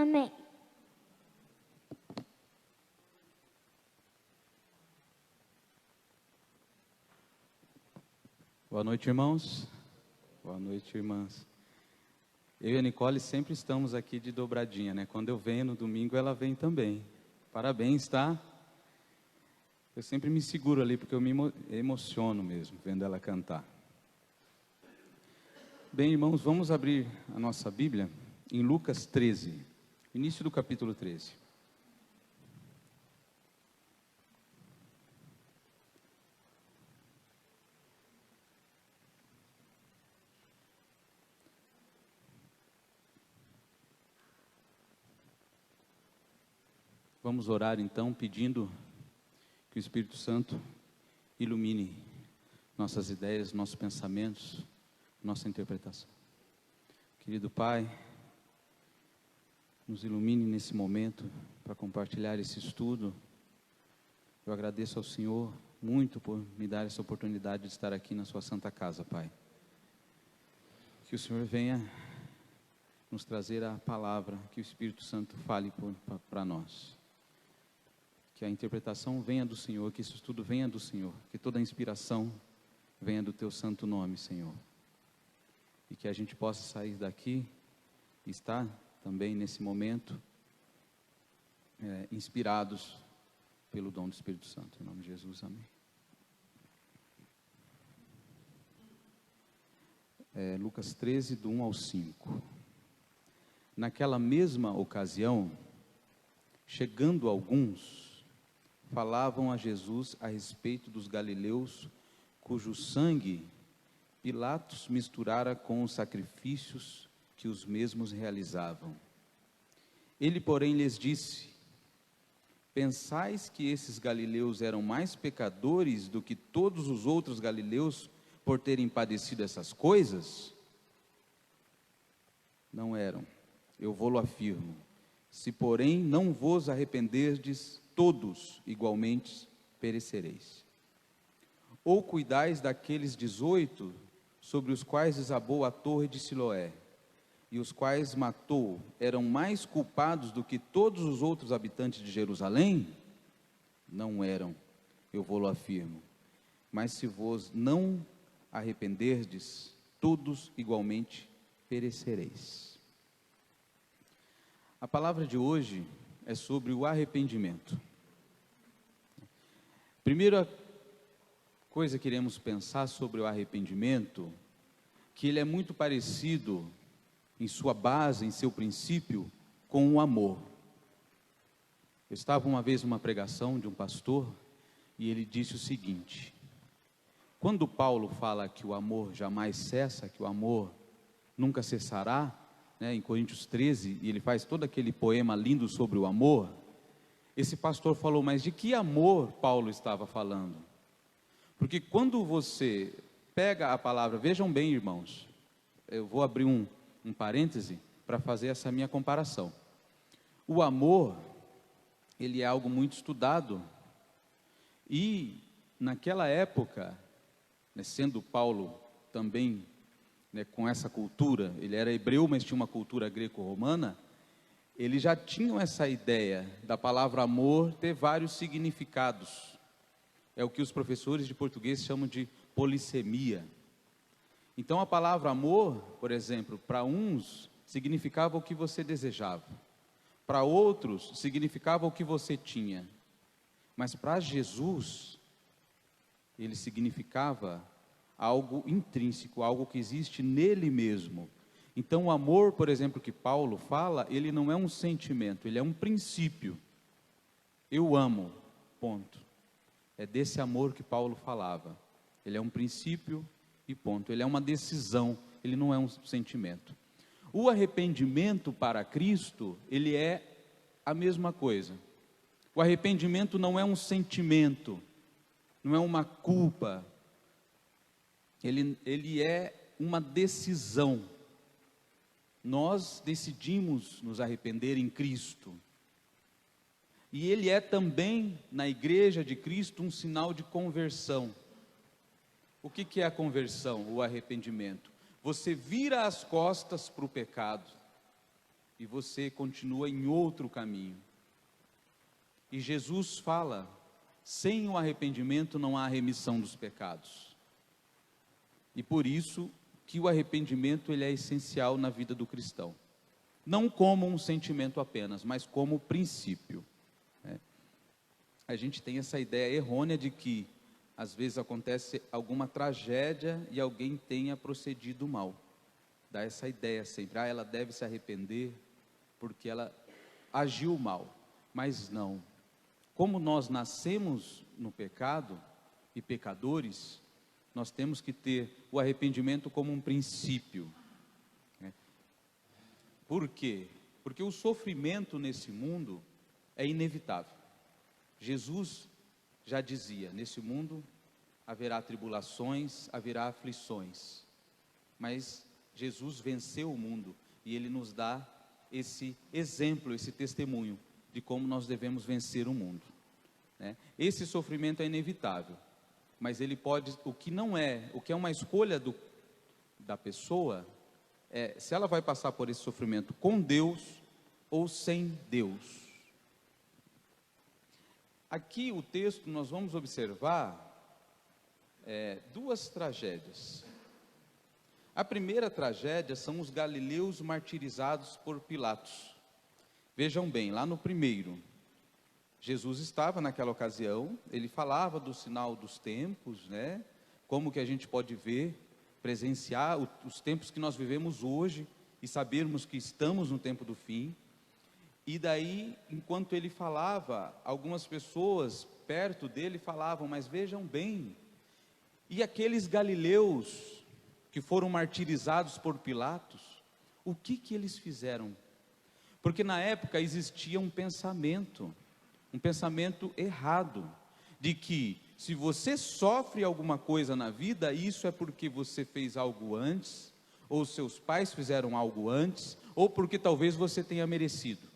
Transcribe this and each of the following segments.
Amém. Boa noite, irmãos. Boa noite, irmãs. Eu e a Nicole sempre estamos aqui de dobradinha, né? Quando eu venho no domingo, ela vem também. Parabéns, tá? Eu sempre me seguro ali, porque eu me emociono mesmo, vendo ela cantar. Bem, irmãos, vamos abrir a nossa Bíblia em Lucas 13, início do capítulo 13. Vamos orar então, pedindo que o Espírito Santo ilumine nossas ideias, nossos pensamentos, nossa interpretação. Querido Pai, nos ilumine nesse momento para compartilhar esse estudo. Eu agradeço ao Senhor muito por me dar essa oportunidade de estar aqui na sua santa casa, Pai. Que o Senhor venha nos trazer a palavra, que o Espírito Santo fale para nós. Que a interpretação venha do Senhor, que isso tudo venha do Senhor, que toda a inspiração venha do Teu santo nome, Senhor. E que a gente possa sair daqui e estar também nesse momento inspirados pelo dom do Espírito Santo. Em nome de Jesus, amém. Lucas 13, do 1 ao 5. Naquela mesma ocasião, chegando alguns, falavam a Jesus a respeito dos galileus, cujo sangue Pilatos misturara com os sacrifícios que os mesmos realizavam. Ele, porém, lhes disse: pensais que esses galileus eram mais pecadores do que todos os outros galileus por terem padecido essas coisas? Não eram, eu vou-lo afirmo. Se, porém, não vos arrependerdes, todos igualmente perecereis. Ou cuidais daqueles 18 sobre os quais desabou a torre de Siloé, e os quais matou, eram mais culpados do que todos os outros habitantes de Jerusalém? Não eram, eu vou-lo afirmo. Mas se vos não arrependerdes, todos igualmente perecereis. A palavra de hoje é sobre o arrependimento. Primeira coisa que iremos pensar sobre o arrependimento, que ele é muito parecido em sua base, em seu princípio, com o amor. Eu estava uma vez numa pregação de um pastor e ele disse o seguinte: quando Paulo fala que o amor jamais cessa, que o amor nunca cessará, em Coríntios 13, e ele faz todo aquele poema lindo sobre o amor, esse pastor falou, mas de que amor Paulo estava falando? Porque quando você pega a palavra, vejam bem, irmãos, eu vou abrir um parêntese para fazer essa minha comparação. O amor, ele é algo muito estudado, e naquela época, sendo Paulo também com essa cultura, ele era hebreu, mas tinha uma cultura greco-romana, eles já tinham essa ideia da palavra amor ter vários significados. É o que os professores de português chamam de polissemia. Então a palavra amor, por exemplo, para uns significava o que você desejava, para outros significava o que você tinha, mas para Jesus ele significava algo intrínseco, algo que existe nele mesmo. Então o amor, por exemplo, que Paulo fala, ele não é um sentimento, ele é um princípio. Eu amo, ponto. É desse amor que Paulo falava. Ele é um princípio e ponto. Ele é uma decisão, ele não é um sentimento. O arrependimento para Cristo, ele é a mesma coisa. O arrependimento não é um sentimento, não é uma culpa. Ele é uma decisão. Nós decidimos nos arrepender em Cristo. E ele é também, na igreja de Cristo, um sinal de conversão. O que é a conversão, o arrependimento? Você vira as costas para o pecado e e você continua em outro caminho. E Jesus fala, sem o arrependimento não há remissão dos pecados. E por isso que o arrependimento ele é essencial na vida do cristão. Não como um sentimento apenas, mas como princípio. A gente tem essa ideia errônea de que às vezes acontece alguma tragédia e alguém tenha procedido mal. Dá essa ideia sempre, ela deve se arrepender porque ela agiu mal. Mas não. Como nós nascemos no pecado e pecadores, nós temos que ter o arrependimento como um princípio. Por quê? Porque o sofrimento nesse mundo é inevitável. Jesus já dizia, nesse mundo haverá tribulações, haverá aflições, mas Jesus venceu o mundo e Ele nos dá esse exemplo, esse testemunho de como nós devemos vencer o mundo. Esse sofrimento é inevitável, mas ele pode, o que é uma escolha da pessoa, se ela vai passar por esse sofrimento com Deus ou sem Deus. Aqui o texto nós vamos observar duas tragédias. A primeira tragédia são os galileus martirizados por Pilatos. Vejam bem, lá no primeiro, Jesus estava naquela ocasião, ele falava do sinal dos tempos, como que a gente pode ver, presenciar os tempos que nós vivemos hoje e sabermos que estamos no tempo do fim. E daí, enquanto ele falava, algumas pessoas perto dele falavam, mas vejam bem, e aqueles galileus que foram martirizados por Pilatos, o que eles fizeram? Porque na época existia um pensamento errado, de que se você sofre alguma coisa na vida, isso é porque você fez algo antes, ou seus pais fizeram algo antes, ou porque talvez você tenha merecido.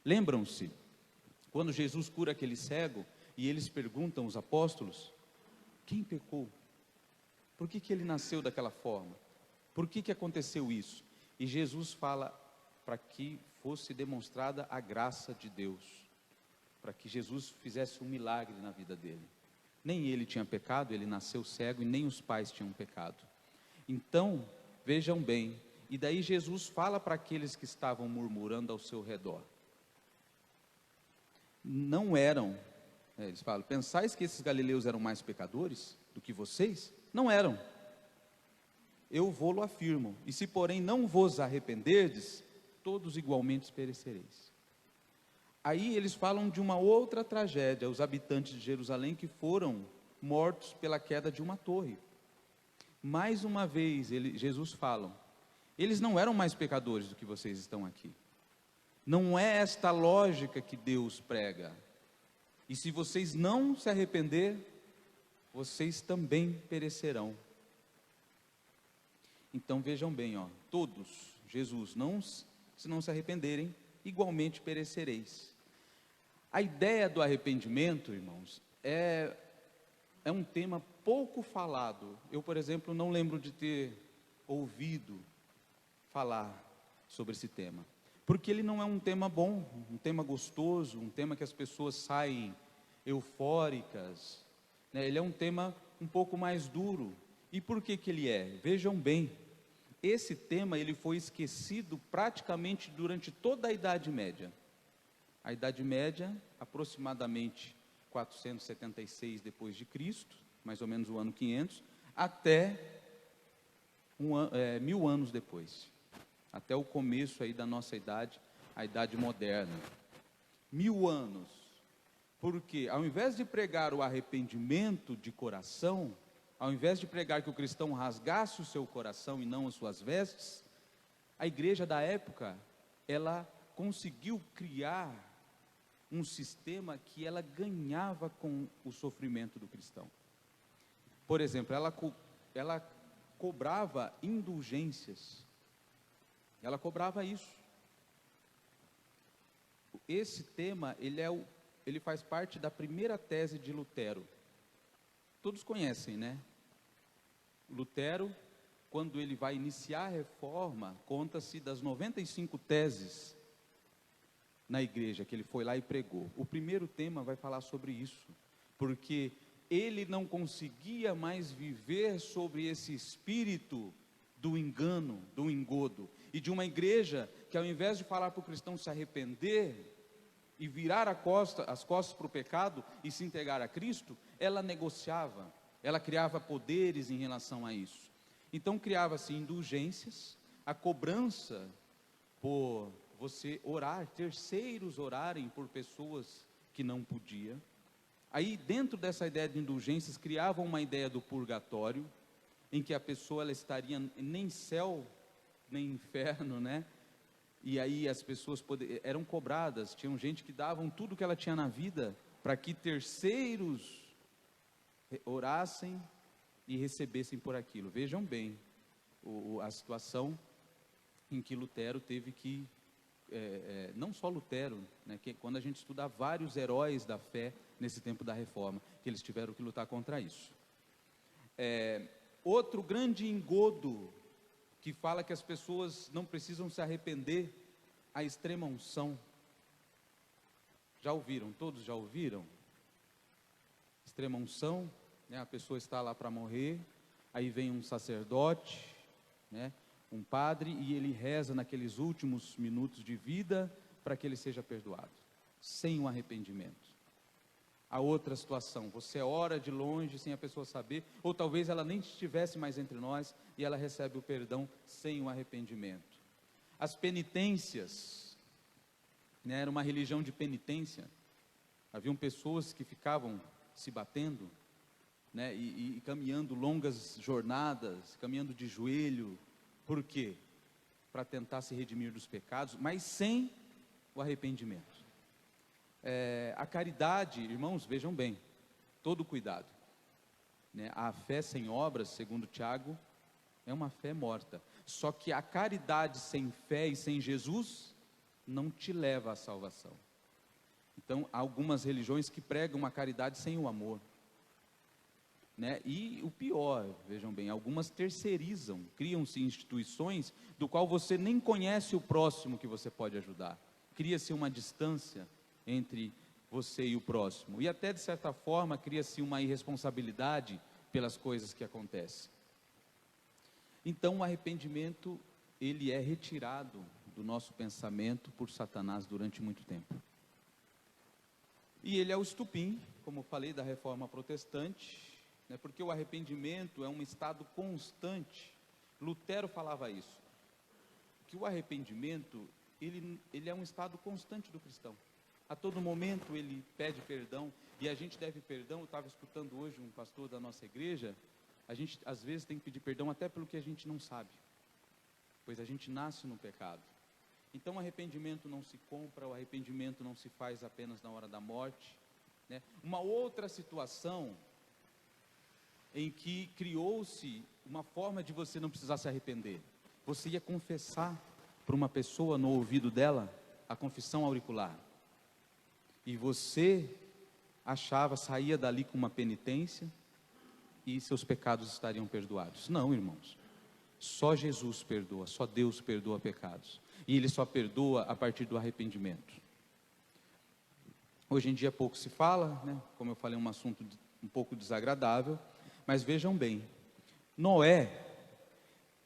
Lembram-se, quando Jesus cura aquele cego, e eles perguntam, os apóstolos, quem pecou? Por que ele nasceu daquela forma? Por que aconteceu isso? E Jesus fala para que fosse demonstrada a graça de Deus, para que Jesus fizesse um milagre na vida dele. Nem ele tinha pecado, ele nasceu cego, e nem os pais tinham pecado. Então, vejam bem, e daí Jesus fala para aqueles que estavam murmurando ao seu redor. Não eram, eles falam, pensais que esses galileus eram mais pecadores do que vocês? Não eram. Eu vou-lo afirmo, e se porém não vos arrependerdes, todos igualmente perecereis. Aí eles falam de uma outra tragédia, os habitantes de Jerusalém que foram mortos pela queda de uma torre. Mais uma vez, Jesus fala, eles não eram mais pecadores do que vocês estão aqui. Não é esta lógica que Deus prega. E se vocês não se arrepender, vocês também perecerão. Então vejam bem, todos, Jesus, se não se arrependerem, igualmente perecereis. A ideia do arrependimento, irmãos, é um tema pouco falado. Eu, por exemplo, não lembro de ter ouvido falar sobre esse tema, porque ele não é um tema bom, um tema gostoso, um tema que as pessoas saem eufóricas, ele é um tema um pouco mais duro. E por que ele é? Vejam bem, esse tema ele foi esquecido praticamente durante toda a Idade Média. A Idade Média, aproximadamente 476 depois de Cristo, mais ou menos o ano 500, até 1000 anos depois, até o começo aí da nossa idade, a Idade Moderna. 1000 anos, porque ao invés de pregar o arrependimento de coração, ao invés de pregar que o cristão rasgasse o seu coração e não as suas vestes, a igreja da época, ela conseguiu criar um sistema que ela ganhava com o sofrimento do cristão. Por exemplo, ela cobrava indulgências, ela cobrava isso. Esse tema, ele faz parte da primeira tese de Lutero. Todos conhecem, Lutero quando ele vai iniciar a reforma, conta-se das 95 teses na igreja que ele foi lá e pregou. O primeiro tema vai falar sobre isso, porque ele não conseguia mais viver sobre esse espírito do engano, do engodo, e de uma igreja que, ao invés de falar para o cristão se arrepender e virar as costas para o pecado e se entregar a Cristo, ela negociava, ela criava poderes em relação a isso. Então criava-se indulgências, a cobrança por você orar, terceiros orarem por pessoas que não podiam. Aí, dentro dessa ideia de indulgências, criavam uma ideia do purgatório, em que a pessoa ela estaria nem céu, nem inferno, né? E aí as pessoas eram cobradas, tinham gente que davam tudo que ela tinha na vida, para que terceiros orassem e recebessem por aquilo. Vejam bem, a situação em que Lutero teve que, não só Lutero, né, que quando a gente estuda vários heróis da fé nesse tempo da reforma, que eles tiveram que lutar contra isso. Outro grande engodo, que fala que as pessoas não precisam se arrepender, a extrema unção. Já ouviram? Todos já ouviram? Extrema unção, né? A pessoa está lá para morrer, aí vem um sacerdote, né? Um padre, e ele reza naqueles últimos minutos de vida, para que ele seja perdoado, sem um arrependimento. A outra situação, você ora de longe, sem a pessoa saber, ou talvez ela nem estivesse mais entre nós, e ela recebe o perdão sem o arrependimento. As penitências, né, era uma religião de penitência, haviam pessoas que ficavam se batendo, né, e caminhando longas jornadas, caminhando de joelho. Por quê? Para tentar se redimir dos pecados, mas sem o arrependimento. A caridade, irmãos, vejam bem, todo cuidado, né? A fé sem obras, segundo Tiago, é uma fé morta. Só que a caridade sem fé e sem Jesus não te leva à salvação. Então, há algumas religiões que pregam uma caridade sem o amor, né? E o pior, vejam bem, algumas terceirizam, criam-se instituições do qual você nem conhece o próximo que você pode ajudar. Cria-se uma distância entre você e o próximo, e até de certa forma cria-se uma irresponsabilidade pelas coisas que acontecem. Então o arrependimento, ele é retirado do nosso pensamento por Satanás durante muito tempo, e ele é o estupim, como eu falei, da reforma protestante, né, porque o arrependimento é um estado constante. Lutero falava isso, que o arrependimento, ele é um estado constante do cristão. A todo momento ele pede perdão, e a gente deve perdão. Eu estava escutando hoje um pastor da nossa igreja, a gente às vezes tem que pedir perdão até pelo que a gente não sabe, pois a gente nasce no pecado. Então o arrependimento não se compra, o arrependimento não se faz apenas na hora da morte, né? Uma outra situação em que criou-se uma forma de você não precisar se arrepender, você ia confessar para uma pessoa no ouvido dela, a confissão auricular, e você saía dali com uma penitência, e seus pecados estariam perdoados. Não, irmãos, só Jesus perdoa, só Deus perdoa pecados, e Ele só perdoa a partir do arrependimento. Hoje em dia pouco se fala, né? Como eu falei, um assunto um pouco desagradável, mas vejam bem, Noé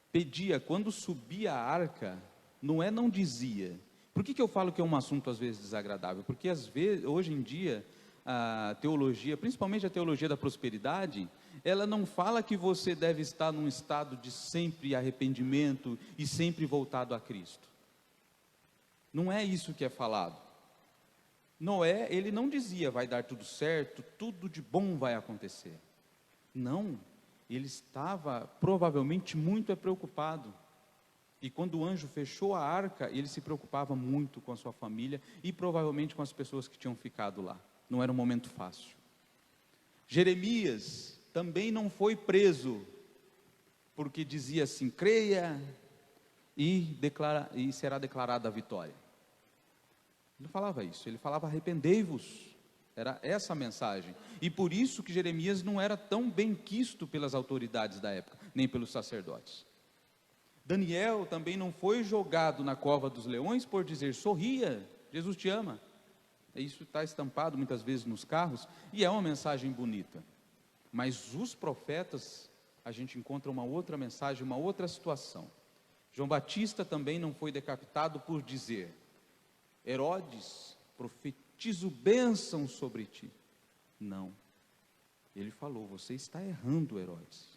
pedia, quando subia a arca, Noé não dizia. Por que eu falo que é um assunto às vezes desagradável? Porque às vezes, hoje em dia, a teologia, principalmente a teologia da prosperidade, ela não fala que você deve estar num estado de sempre arrependimento e sempre voltado a Cristo. Não é isso que é falado. Noé, ele não dizia, vai dar tudo certo, tudo de bom vai acontecer. Não, ele estava provavelmente muito preocupado. E quando o anjo fechou a arca, ele se preocupava muito com a sua família e provavelmente com as pessoas que tinham ficado lá. Não era um momento fácil. Jeremias também não foi preso, porque dizia assim, creia e será declarada a vitória. Ele não falava isso, ele falava arrependei-vos. Era essa a mensagem. E por isso que Jeremias não era tão bem quisto pelas autoridades da época, nem pelos sacerdotes. Daniel também não foi jogado na cova dos leões por dizer: sorria, Jesus te ama. Isso está estampado muitas vezes nos carros, e é uma mensagem bonita. Mas os profetas, a gente encontra uma outra mensagem, uma outra situação. João Batista também não foi decapitado por dizer: Herodes, profetizo bênção sobre ti. Não. Ele falou: você está errando, Herodes.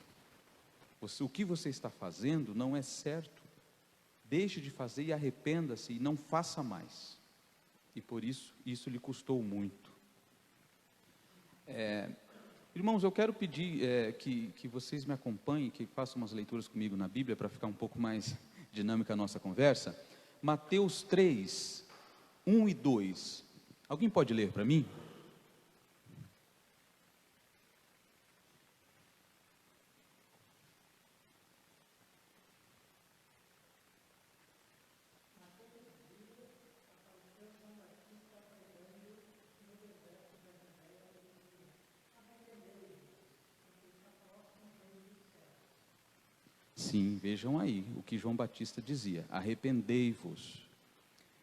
O que você está fazendo não é certo. Deixe de fazer e arrependa-se e não faça mais. E por isso lhe custou muito. Irmãos, eu quero pedir que vocês me acompanhem, que façam umas leituras comigo na Bíblia, para ficar um pouco mais dinâmica a nossa conversa. Mateus 3, 1 e 2. Alguém pode ler para mim? Sim, vejam aí o que João Batista dizia: arrependei-vos.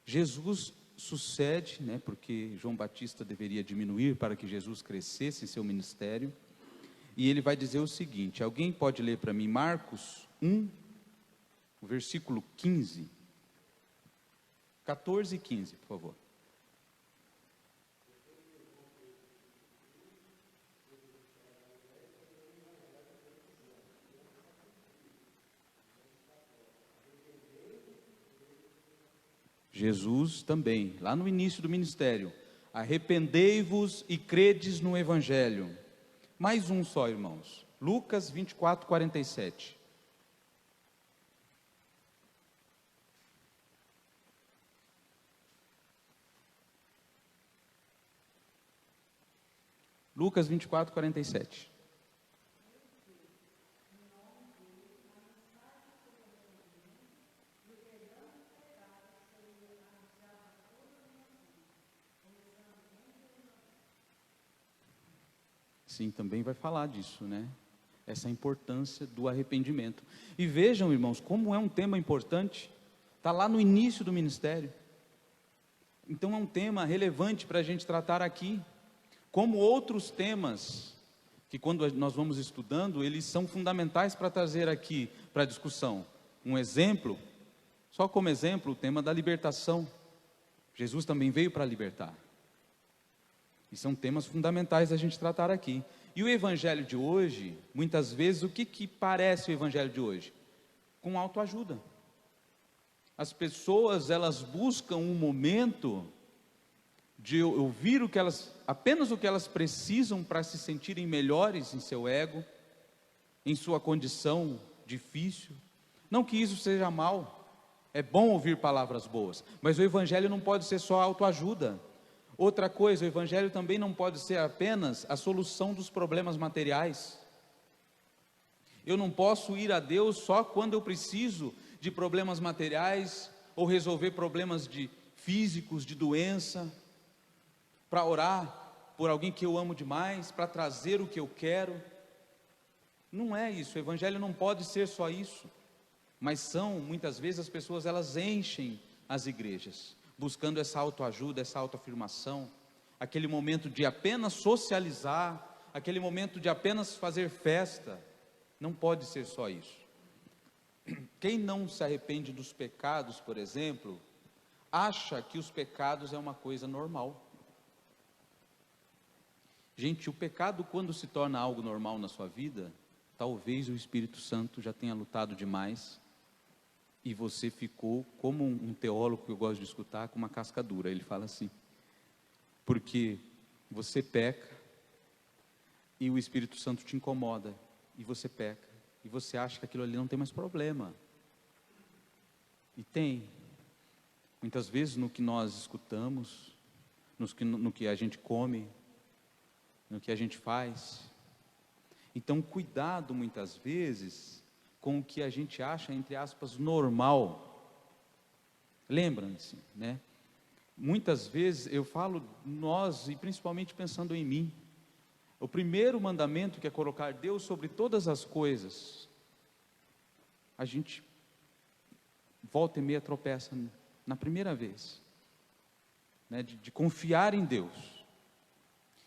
Jesus sucede, porque João Batista deveria diminuir para que Jesus crescesse em seu ministério, e ele vai dizer o seguinte: alguém pode ler para mim Marcos 1, o versículo 15, 14 e 15, por favor. Jesus também, lá no início do ministério: arrependei-vos e credes no Evangelho. Mais um só, irmãos, Lucas 24, 47. Lucas 24, 47. Sim, também vai falar disso, essa importância do arrependimento. E vejam, irmãos, como é um tema importante. Está lá no início do ministério. Então é um tema relevante para a gente tratar aqui. Como outros temas, que quando nós vamos estudando, eles são fundamentais para trazer aqui para a discussão. Um exemplo, só como exemplo, o tema da libertação. Jesus também veio para libertar. E são temas fundamentais a gente tratar aqui. E o evangelho de hoje, muitas vezes, o que parece o evangelho de hoje? Com autoajuda. As pessoas, elas buscam um momento de ouvir apenas o que elas precisam para se sentirem melhores em seu ego, em sua condição difícil. Não que isso seja mal, é bom ouvir palavras boas, mas o evangelho não pode ser só autoajuda. Outra coisa, o evangelho também não pode ser apenas a solução dos problemas materiais. Eu não posso ir a Deus só quando eu preciso de problemas materiais, ou resolver problemas físicos, de doença, para orar por alguém que eu amo demais, para trazer o que eu quero. Não é isso, o evangelho não pode ser só isso. Mas muitas vezes as pessoas, elas enchem as igrejas, buscando essa autoajuda, essa autoafirmação, aquele momento de apenas socializar, aquele momento de apenas fazer festa. Não pode ser só isso. Quem não se arrepende dos pecados, por exemplo, acha que os pecados é uma coisa normal. Gente, o pecado, quando se torna algo normal na sua vida, talvez o Espírito Santo já tenha lutado demais, e você ficou, como um teólogo que eu gosto de escutar, com uma casca dura. Ele fala assim: porque você peca, e o Espírito Santo te incomoda, e você peca, e você acha que aquilo ali não tem mais problema. E tem. Muitas vezes no que nós escutamos, no que a gente come, no que a gente faz. Então, cuidado muitas vezes com o que a gente acha, entre aspas, normal. Lembram-se, Muitas vezes eu falo nós, e principalmente pensando em mim. O primeiro mandamento, que é colocar Deus sobre todas as coisas, a gente volta e meia tropeça na primeira vez, né, de confiar em Deus.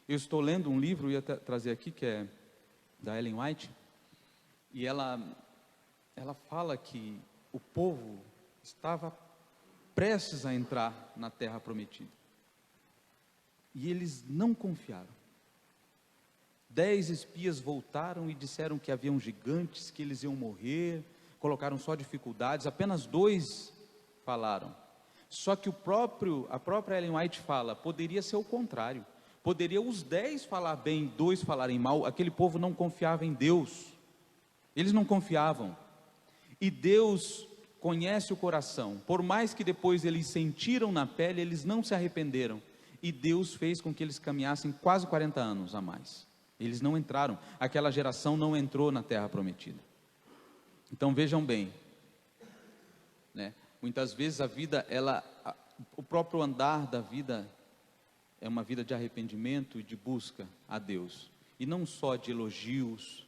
Eu estou lendo um livro, ia trazer aqui, que é da Ellen White, e ela fala que o povo estava prestes a entrar na terra prometida, e eles não confiaram. 10 espias voltaram e disseram que haviam gigantes, que eles iam morrer, colocaram só dificuldades, apenas 2 falaram. Só que a própria Ellen White fala, poderia ser o contrário, poderia os 10 falar bem, 2 falarem mal. Aquele povo não confiava em Deus, eles não confiavam, e Deus conhece o coração, por mais que depois eles sentiram na pele, eles não se arrependeram, e Deus fez com que eles caminhassem quase 40 anos a mais. Eles não entraram, aquela geração não entrou na terra prometida. Então vejam bem, né? Muitas vezes a vida, o próprio andar da vida é uma vida de arrependimento e de busca a Deus, e não só de elogios,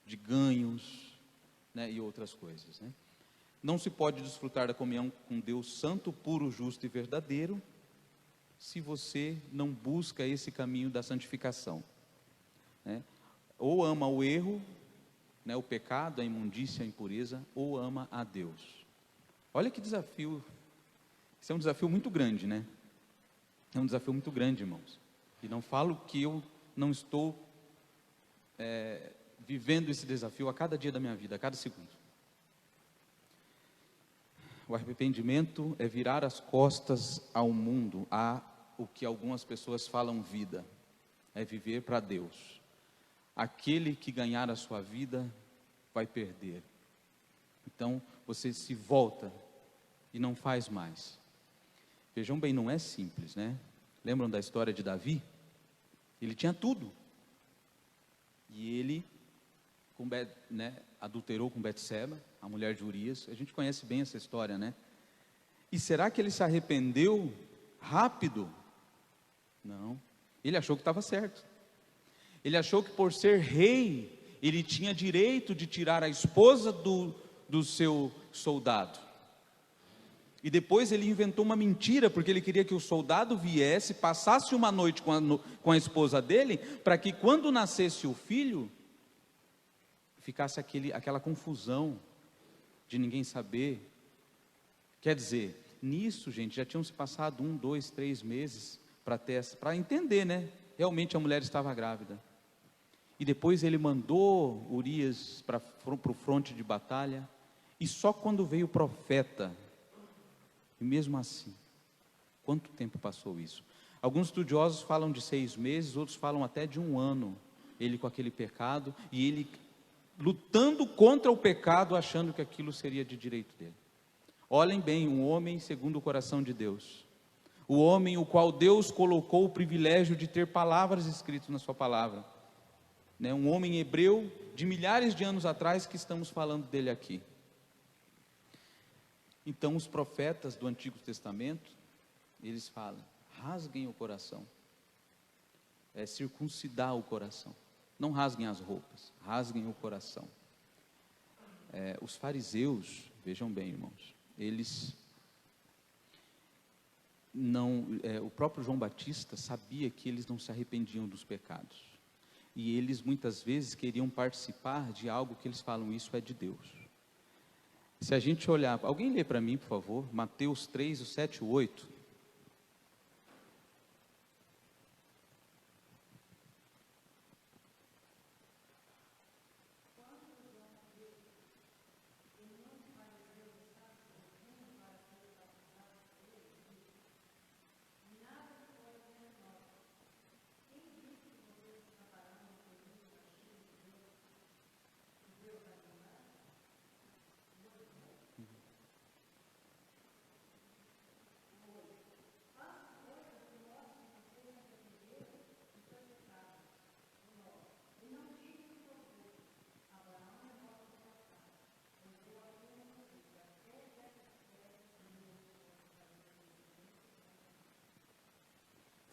de ganhos, né, e outras coisas, né? Não se pode desfrutar da comunhão com Deus santo, puro, justo e verdadeiro, se você não busca esse caminho da santificação, né? Ou ama o erro, né, o pecado, a imundícia, a impureza, ou ama a Deus. Olha que desafio, isso é um desafio muito grande, né? É um desafio muito grande, irmãos, e não falo que eu não estou vivendo esse desafio a cada dia da minha vida, a cada segundo. O arrependimento é virar as costas ao mundo, a o que algumas pessoas falam vida, é viver para Deus. Aquele que ganhar a sua vida vai perder. Então você se volta e não faz mais. Vejam bem, não é simples, né? Lembram da história de Davi? Ele tinha tudo, e ele adulterou com Betseba, a mulher de Urias. A gente conhece bem essa história, né? E será que ele se arrependeu rápido? Não, ele achou que estava certo. Ele achou que por ser rei, ele tinha direito de tirar a esposa do seu soldado. E depois ele inventou uma mentira, porque ele queria que o soldado viesse, passasse uma noite com a esposa dele, para que quando nascesse o filho, ficasse aquela confusão de ninguém saber. Quer dizer, nisso, gente, já tinham se passado 1, 2, 3 meses para entender, né? Realmente a mulher estava grávida. E depois ele mandou Urias para o fronte de batalha, e só quando veio o profeta, e mesmo assim, quanto tempo passou isso? Alguns estudiosos falam de 6 meses, outros falam até de 1 ano, ele com aquele pecado, e ele lutando contra o pecado, achando que aquilo seria de direito dele. Olhem bem, um homem segundo o coração de Deus, o homem o qual Deus colocou o privilégio de ter palavras escritas na sua palavra, né? Um homem hebreu de milhares de anos atrás, que estamos falando dele aqui. Então os profetas do Antigo Testamento, eles falam, rasguem o coração, circuncidar o coração, não rasguem as roupas, rasguem o coração. Os fariseus, vejam bem, irmãos, eles não, o próprio João Batista sabia que eles não se arrependiam dos pecados, e eles muitas vezes queriam participar de algo que eles falam, isso é de Deus. Se a gente olhar, alguém lê para mim, por favor, Mateus 3, o 7 e o 8.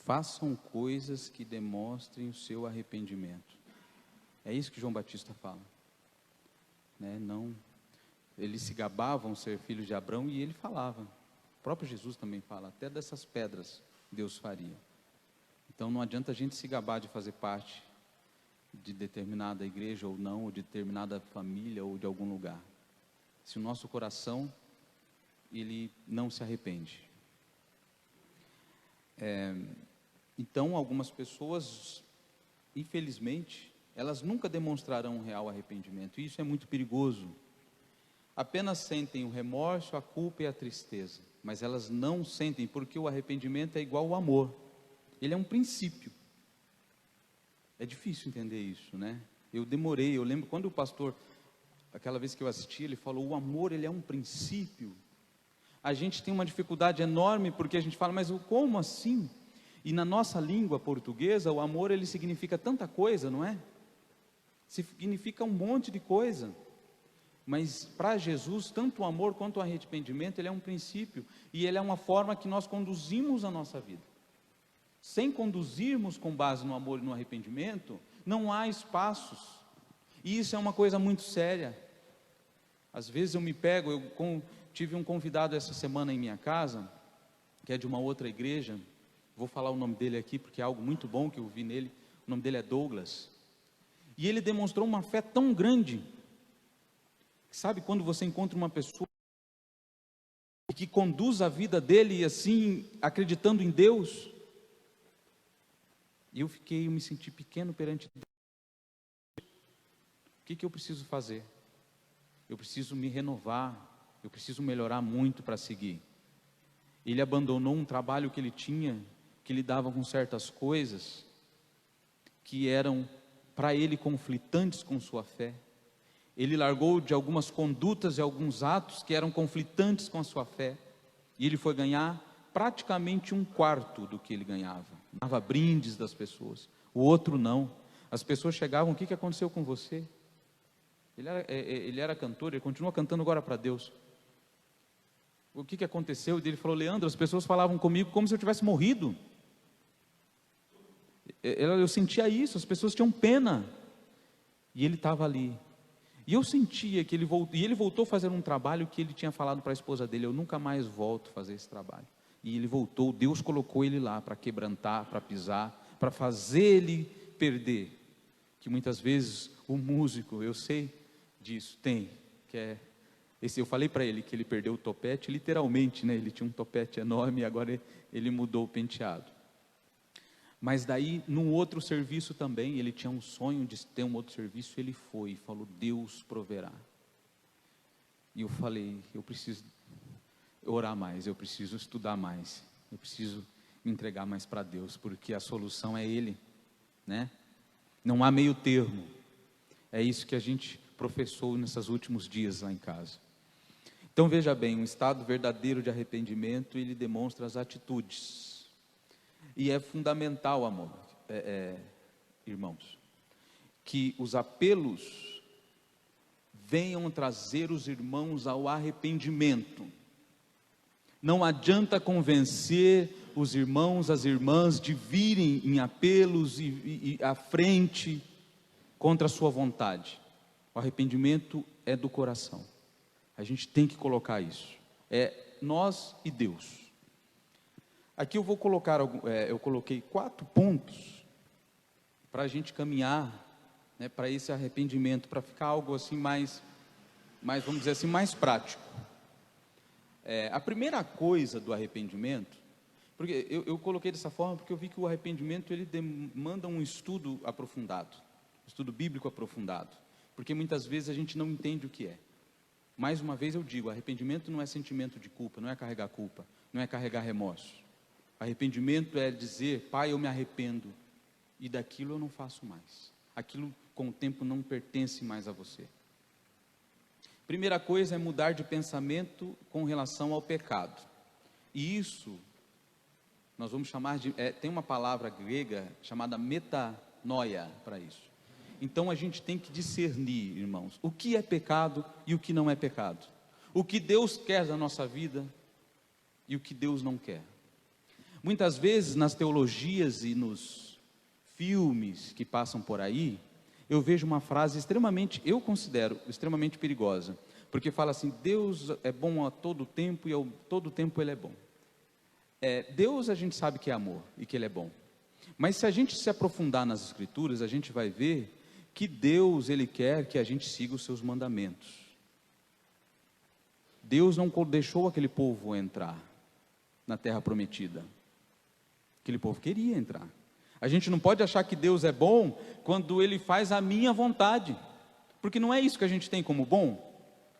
Façam coisas que demonstrem o seu arrependimento. É isso que João Batista fala, né? Não, eles se gabavam ser filhos de Abraão, e ele falava, o próprio Jesus também fala, até dessas pedras Deus faria. Então não adianta a gente se gabar de fazer parte de determinada igreja ou não, ou de determinada família ou de algum lugar, se o nosso coração, ele não se arrepende. Então algumas pessoas, infelizmente, elas nunca demonstrarão um real arrependimento, e isso é muito perigoso. Apenas sentem o remorso, a culpa e a tristeza, mas elas não sentem, porque o arrependimento é igual ao amor, ele é um princípio. É difícil entender isso, né? Eu lembro quando o pastor, aquela vez que eu assisti, ele falou, o amor, ele é um princípio. A gente tem uma dificuldade enorme, porque a gente fala, mas como assim? E na nossa língua portuguesa, o amor, ele significa tanta coisa, não é? Significa um monte de coisa. Mas para Jesus, tanto o amor quanto o arrependimento, ele é um princípio, e ele é uma forma que nós conduzimos a nossa vida. Sem conduzirmos com base no amor e no arrependimento, não há espaços, e isso é uma coisa muito séria. Às vezes eu me pego, tive um convidado essa semana em minha casa, que é de uma outra igreja, vou falar o nome dele aqui, porque é algo muito bom que eu vi nele, o nome dele é Douglas, e ele demonstrou uma fé tão grande. Sabe quando você encontra uma pessoa que conduz a vida dele assim, acreditando em Deus? E eu me senti pequeno perante Deus. O que eu preciso fazer? Eu preciso me renovar, eu preciso melhorar muito para seguir. Ele abandonou um trabalho que ele tinha, que lidava com certas coisas, que eram para ele conflitantes com sua fé. Ele largou de algumas condutas e alguns atos que eram conflitantes com a sua fé, e ele foi ganhar praticamente um quarto do que ele ganhava. Dava brindes das pessoas, o outro não. As pessoas chegavam, o que aconteceu com você? Ele era cantor, ele continua cantando agora para Deus. O que aconteceu? E ele falou, Leandro, as pessoas falavam comigo como se eu tivesse morrido. Eu sentia isso, as pessoas tinham pena, e ele estava ali. E eu sentia que ele voltou a fazer um trabalho que ele tinha falado para a esposa dele, eu nunca mais volto a fazer esse trabalho. E ele voltou, Deus colocou ele lá para quebrantar, para pisar, para fazer ele perder. Que muitas vezes o músico, eu sei disso, eu falei para ele que ele perdeu o topete, literalmente, né? Ele tinha um topete enorme e agora ele mudou o penteado. Mas daí, num outro serviço também, ele tinha um sonho de ter um outro serviço, ele foi e falou, Deus proverá. E eu falei, eu preciso orar mais, eu preciso estudar mais, eu preciso me entregar mais para Deus, porque a solução é Ele, né? Não há meio termo. É isso que a gente professou nesses últimos dias lá em casa. Então veja bem, um estado verdadeiro de arrependimento, ele demonstra as atitudes. E é fundamental, amor, irmãos, que os apelos venham trazer os irmãos ao arrependimento. Não adianta convencer os irmãos, as irmãs, de virem em apelos e à frente contra a sua vontade. O arrependimento é do coração. A gente tem que colocar isso. É nós e Deus. Aqui eu vou colocar, eu coloquei 4 pontos para a gente caminhar, né, para esse arrependimento, para ficar algo assim mais, vamos dizer assim, mais prático. A primeira coisa do arrependimento, porque eu coloquei dessa forma porque eu vi que o arrependimento ele demanda um estudo aprofundado, estudo bíblico aprofundado, porque muitas vezes a gente não entende o que é. Mais uma vez eu digo, arrependimento não é sentimento de culpa, não é carregar culpa, não é carregar remorso. Arrependimento é dizer, Pai, eu me arrependo, e daquilo eu não faço mais. Aquilo com o tempo não pertence mais a você. Primeira coisa é mudar de pensamento com relação ao pecado. E isso, nós vamos chamar de, tem uma palavra grega chamada metanoia para isso. Então a gente tem que discernir, irmãos, o que é pecado e o que não é pecado. O que Deus quer da nossa vida e o que Deus não quer. Muitas vezes nas teologias e nos filmes que passam por aí, eu vejo uma frase eu considero extremamente perigosa. Porque fala assim, Deus é bom a todo tempo e a todo tempo Ele é bom. Deus a gente sabe que é amor e que Ele é bom. Mas se a gente se aprofundar nas Escrituras, a gente vai ver que Deus, Ele quer que a gente siga os seus mandamentos. Deus não deixou aquele povo entrar na terra prometida. Aquele povo queria entrar. A gente não pode achar que Deus é bom quando Ele faz a minha vontade, porque não é isso que a gente tem como bom.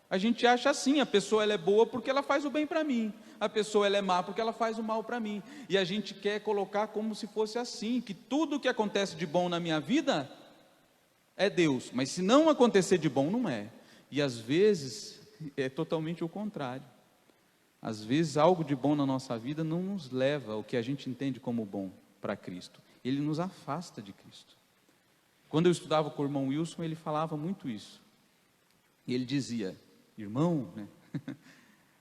A gente acha assim, a pessoa ela é boa porque ela faz o bem para mim, a pessoa ela é má porque ela faz o mal para mim, e a gente quer colocar como se fosse assim, que tudo que acontece de bom na minha vida é Deus, mas se não acontecer de bom, não é. E às vezes é totalmente o contrário. Às vezes algo de bom na nossa vida não nos leva ao que a gente entende como bom para Cristo, ele nos afasta de Cristo. Quando eu estudava com o irmão Wilson, ele falava muito isso, e ele dizia, irmão, né?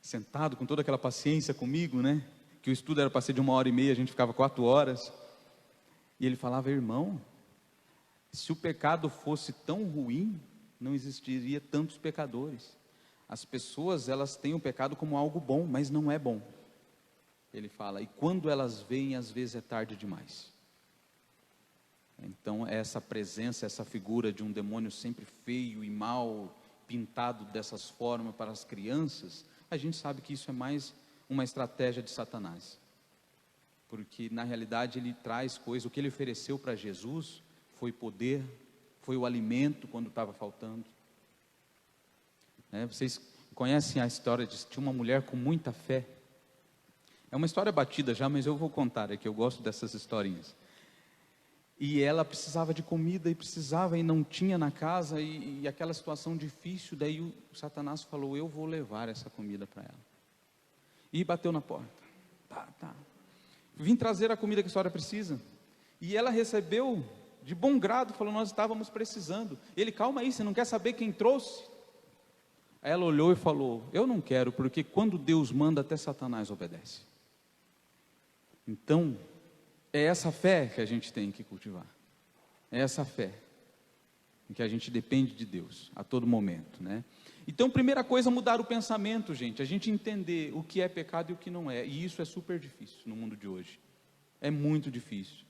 Sentado com toda aquela paciência comigo, né? Que o estudo era para ser de 1h30, a gente ficava 4 horas, e ele falava, irmão, se o pecado fosse tão ruim, não existiria tantos pecadores. As pessoas, elas têm o pecado como algo bom, mas não é bom. Ele fala, e quando elas veem, às vezes é tarde demais. Então, essa presença, essa figura de um demônio sempre feio e mau, pintado dessas formas para as crianças, a gente sabe que isso é mais uma estratégia de Satanás. Porque, na realidade, ele traz coisas, o que ele ofereceu para Jesus foi poder, foi o alimento quando estava faltando. Vocês conhecem a história tinha uma mulher com muita fé. É uma história batida já, mas eu vou contar aqui, eu gosto dessas historinhas. E ela precisava de comida e não tinha na casa, e aquela situação difícil, daí o Satanás falou, eu vou levar essa comida para ela. E bateu na porta. Tá. Vim trazer a comida que a senhora precisa. E ela recebeu de bom grado, falou, nós estávamos precisando. Ele, calma aí, você não quer saber quem trouxe? Aí ela olhou e falou, eu não quero, porque quando Deus manda, até Satanás obedece. Então, é essa fé que a gente tem que cultivar. É essa fé em que a gente depende de Deus a todo momento, né? Então, primeira coisa, mudar o pensamento, gente. A gente entender o que é pecado e o que não é. E isso é super difícil no mundo de hoje. É muito difícil.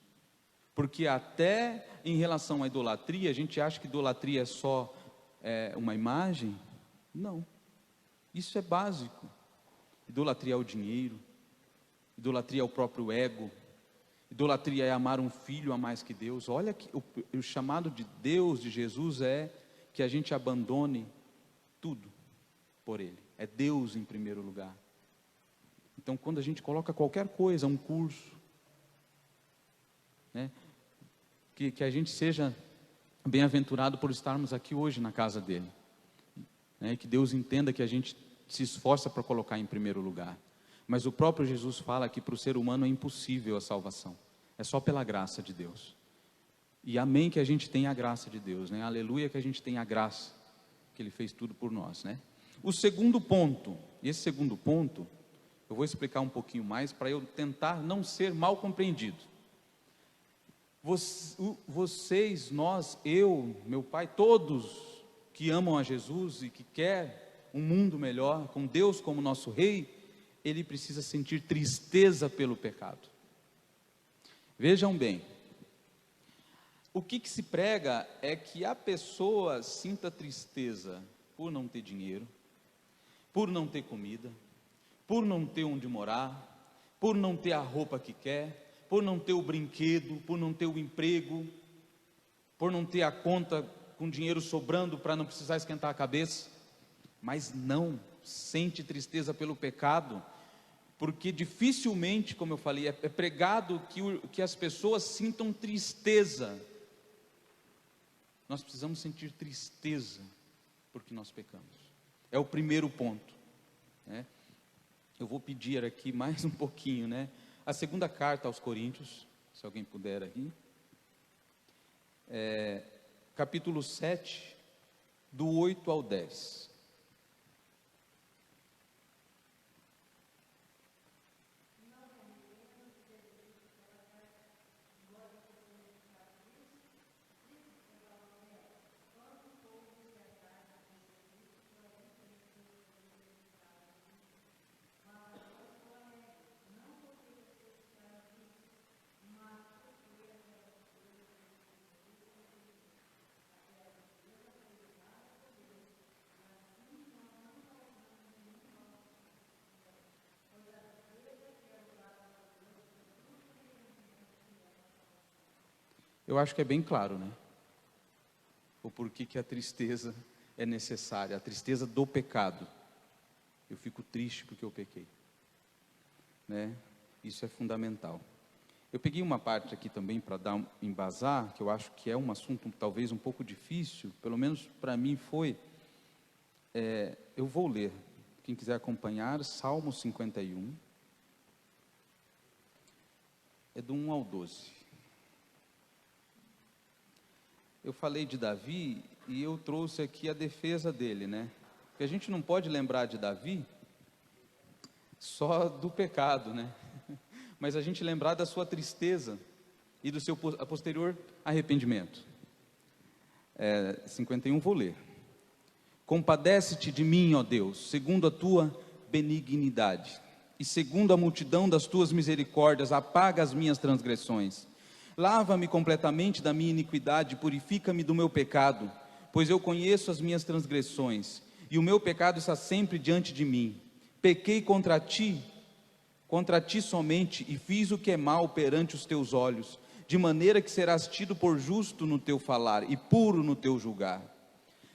Porque até em relação à idolatria, a gente acha que idolatria é só uma imagem. Não. Isso é básico. Idolatria é o dinheiro. Idolatria é o próprio ego. Idolatria é amar um filho a mais que Deus. Olha que o chamado de Deus, de Jesus, é que a gente abandone tudo por Ele. É Deus em primeiro lugar. Então, quando a gente coloca qualquer coisa, um curso, né, que a gente seja bem-aventurado por estarmos aqui hoje na casa dEle. Né, que Deus entenda que a gente se esforça para colocar em primeiro lugar. Mas o próprio Jesus fala que para o ser humano é impossível a salvação. É só pela graça de Deus. E amém que a gente tem a graça de Deus, né? Aleluia que a gente tem a graça, que Ele fez tudo por nós, né? O segundo ponto, e esse segundo ponto, eu vou explicar um pouquinho mais para eu tentar não ser mal compreendido. Vocês, nós, eu, meu pai, todos que amam a Jesus e que querem um mundo melhor, com Deus como nosso Rei, ele precisa sentir tristeza pelo pecado. Vejam bem, o que se prega é que a pessoa sinta tristeza por não ter dinheiro, por não ter comida, por não ter onde morar, por não ter a roupa que quer, por não ter o brinquedo, por não ter o emprego, por não ter a conta com dinheiro sobrando para não precisar esquentar a cabeça, mas não sente tristeza pelo pecado, porque dificilmente, como eu falei, é pregado que as pessoas sintam tristeza. Nós precisamos sentir tristeza porque nós pecamos. É o primeiro ponto, né? Eu vou pedir aqui mais um pouquinho, né? A segunda carta aos Coríntios, se alguém puder aqui, capítulo 7, do 8 ao 10. Eu acho que é bem claro, né? O porquê que a tristeza é necessária, a tristeza do pecado. Eu fico triste porque eu pequei, né? Isso é fundamental. Eu peguei uma parte aqui também para embasar, que eu acho que é um assunto talvez um pouco difícil, pelo menos para mim foi. Eu vou ler, quem quiser acompanhar, Salmo 51, é do 1 ao 12. Eu falei de Davi e eu trouxe aqui a defesa dele, né? Porque a gente não pode lembrar de Davi só do pecado, né? Mas a gente lembrar da sua tristeza e do seu posterior arrependimento. 51, vou ler. Compadece-te de mim, ó Deus, segundo a tua benignidade, e segundo a multidão das tuas misericórdias, apaga as minhas transgressões. Lava-me completamente da minha iniquidade, purifica-me do meu pecado, pois eu conheço as minhas transgressões, e o meu pecado está sempre diante de mim. Pequei contra ti somente, e fiz o que é mal perante os teus olhos, de maneira que serás tido por justo no teu falar, e puro no teu julgar.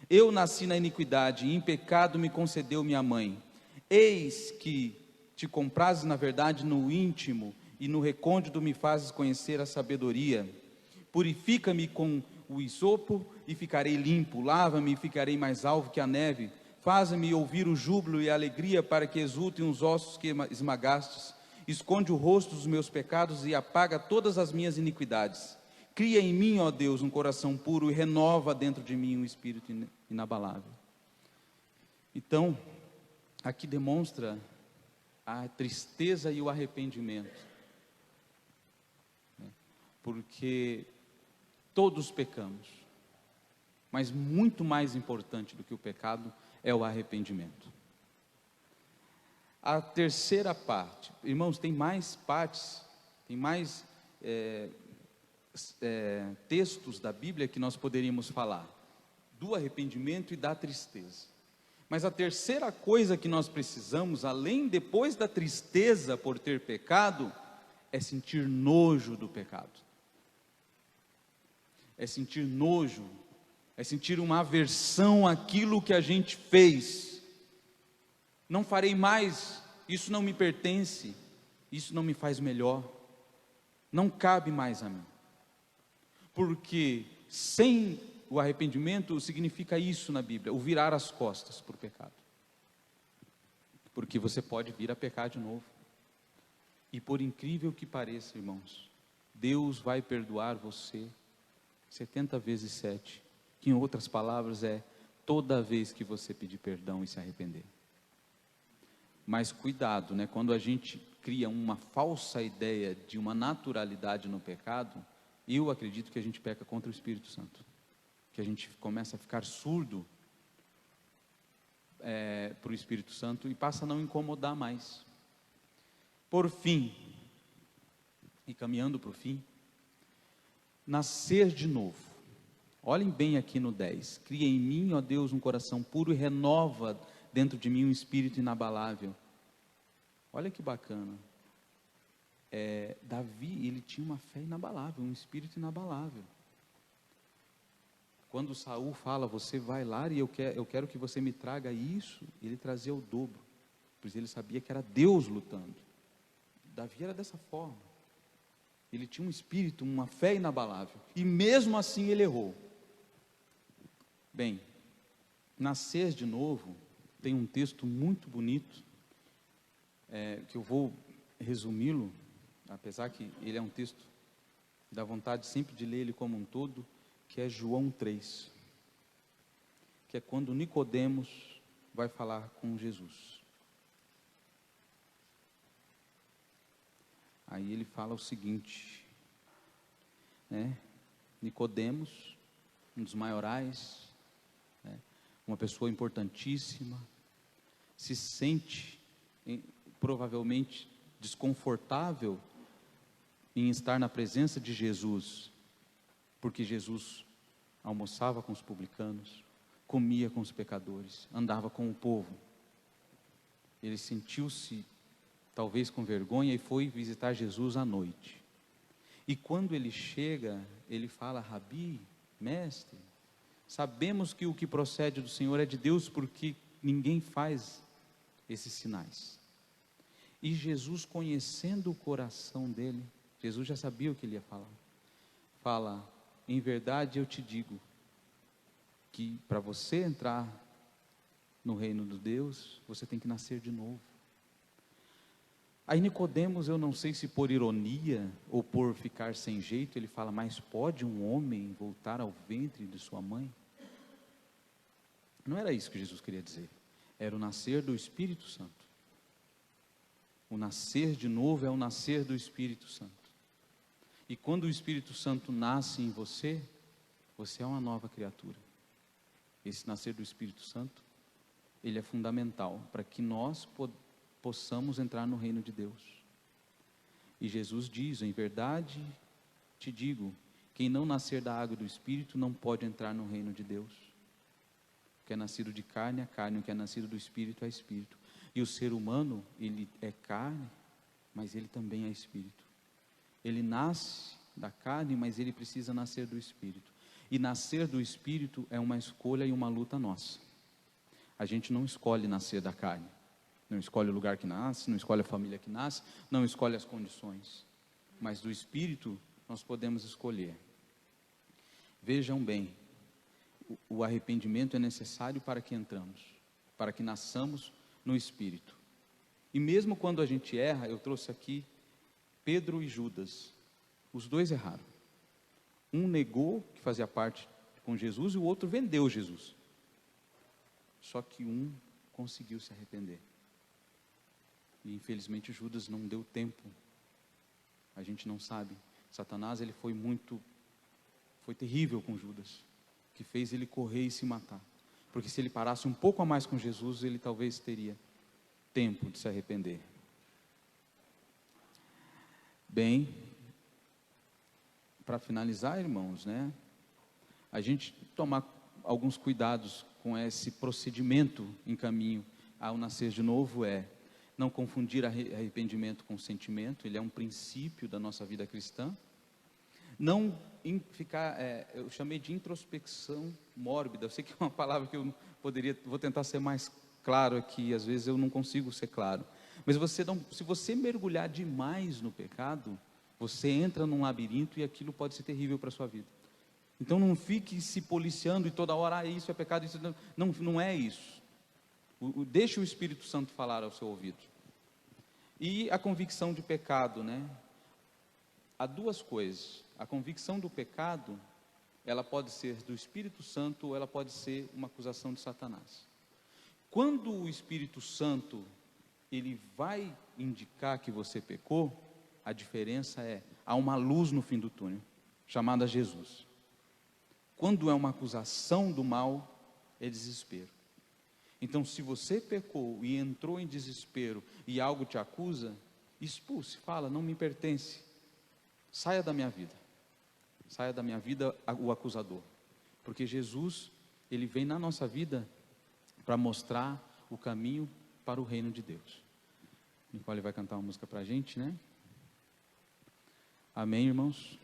Eu nasci na iniquidade, e em pecado me concedeu minha mãe. Eis que te comprazes na verdade no íntimo, e no recôndito me fazes conhecer a sabedoria. Purifica-me com o hisopo, e ficarei limpo. Lava-me, e ficarei mais alvo que a neve. Faz-me ouvir o júbilo e a alegria, para que exultem os ossos que esmagastes. Esconde o rosto dos meus pecados, e apaga todas as minhas iniquidades. Cria em mim, ó Deus, um coração puro, e renova dentro de mim um espírito inabalável. Então, aqui demonstra a tristeza e o arrependimento, né? Porque todos pecamos, mas muito mais importante do que o pecado é o arrependimento. A terceira parte, irmãos, tem mais partes, tem mais textos da Bíblia que nós poderíamos falar, do arrependimento e da tristeza. Mas a terceira coisa que nós precisamos, além depois da tristeza por ter pecado, é sentir nojo do pecado. É sentir nojo, é sentir uma aversão àquilo que a gente fez. Não farei mais, isso não me pertence, isso não me faz melhor, não cabe mais a mim. Porque sem o arrependimento significa isso na Bíblia, o virar as costas para o pecado. Porque você pode vir a pecar de novo. E por incrível que pareça, irmãos, Deus vai perdoar você 70 vezes 7, que em outras palavras é toda vez que você pedir perdão e se arrepender. Mas cuidado, né? Quando a gente cria uma falsa ideia de uma naturalidade no pecado, eu acredito que a gente peca contra o Espírito Santo, que a gente começa a ficar surdo para o Espírito Santo e passa a não incomodar mais. Por fim, e caminhando para o fim, nascer de novo. Olhem bem aqui no 10, cria em mim, ó Deus, um coração puro e renova dentro de mim um espírito inabalável. Olha que bacana. Davi, ele tinha uma fé inabalável, um espírito inabalável. Quando Saul fala, você vai lá e eu quero que você me traga isso, ele trazia o dobro, pois ele sabia que era Deus lutando. Davi era dessa forma. Ele tinha um espírito, uma fé inabalável, e mesmo assim ele errou. Bem, nascer de novo, tem um texto muito bonito, que eu vou resumi-lo, apesar que ele é um texto que dá vontade sempre de ler ele como um todo, que é João 3, que é quando Nicodemos vai falar com Jesus. Aí ele fala o seguinte, né? Nicodemos, um dos maiorais, né? Uma pessoa importantíssima, se sente provavelmente desconfortável em estar na presença de Jesus, porque Jesus almoçava com os publicanos, comia com os pecadores, andava com o povo. Ele sentiu-se talvez com vergonha e foi visitar Jesus à noite. E quando ele chega, ele fala: Rabi, mestre, sabemos que o que procede do Senhor é de Deus, porque ninguém faz esses sinais. E Jesus, conhecendo o coração dele, Jesus já sabia o que ele ia falar. Fala: em verdade eu te digo, que para você entrar no reino de Deus, você tem que nascer de novo. Aí Nicodemos, eu não sei se por ironia ou por ficar sem jeito, ele fala: mas pode um homem voltar ao ventre de sua mãe? Não era isso que Jesus queria dizer. Era o nascer do Espírito Santo. O nascer de novo é o nascer do Espírito Santo. E quando o Espírito Santo nasce em você, você é uma nova criatura. Esse nascer do Espírito Santo, ele é fundamental para que nós possamos entrar no reino de Deus. E Jesus diz: em verdade te digo, quem não nascer da água e do Espírito não pode entrar no reino de Deus. O que é nascido de carne é carne, o que é nascido do Espírito é Espírito. E o ser humano, ele é carne, mas ele também é Espírito. Ele nasce da carne, mas ele precisa nascer do Espírito. E nascer do Espírito é uma escolha e uma luta nossa. A gente não escolhe nascer da carne, não escolhe o lugar que nasce, não escolhe a família que nasce, não escolhe as condições, mas do Espírito nós podemos escolher. Vejam bem, o arrependimento é necessário para que entramos, para que nasçamos no Espírito. E mesmo quando a gente erra, eu trouxe aqui Pedro e Judas, os dois erraram. Um negou que fazia parte com Jesus e o outro vendeu Jesus. Só que um conseguiu se arrepender. E infelizmente Judas não deu tempo. A gente não sabe. Satanás, ele foi terrível com Judas, que fez ele correr e se matar. Porque se ele parasse um pouco a mais com Jesus, ele talvez teria tempo de se arrepender. Bem, para finalizar, irmãos, a gente tomar alguns cuidados com esse procedimento em caminho ao nascer de novo não confundir arrependimento com sentimento. Ele é um princípio da nossa vida cristã. Não ficar, eu chamei de introspecção mórbida. Eu sei que é uma palavra que eu vou tentar ser mais claro aqui, às vezes eu não consigo ser claro. Mas se você mergulhar demais no pecado, você entra num labirinto e aquilo pode ser terrível para a sua vida. Então não fique se policiando e toda hora: isso é pecado, isso não é isso. Deixe o Espírito Santo falar ao seu ouvido. E a convicção de pecado, há duas coisas. A convicção do pecado, ela pode ser do Espírito Santo ou ela pode ser uma acusação de Satanás. Quando o Espírito Santo, ele vai indicar que você pecou, a diferença há uma luz no fim do túnel, chamada Jesus. Quando é uma acusação do mal, é desespero. Então, se você pecou e entrou em desespero e algo te acusa, expulse, fala: não me pertence, saia da minha vida o acusador. Porque Jesus, ele vem na nossa vida para mostrar o caminho para o reino de Deus. Nicole vai cantar uma música para a gente, Amém, irmãos?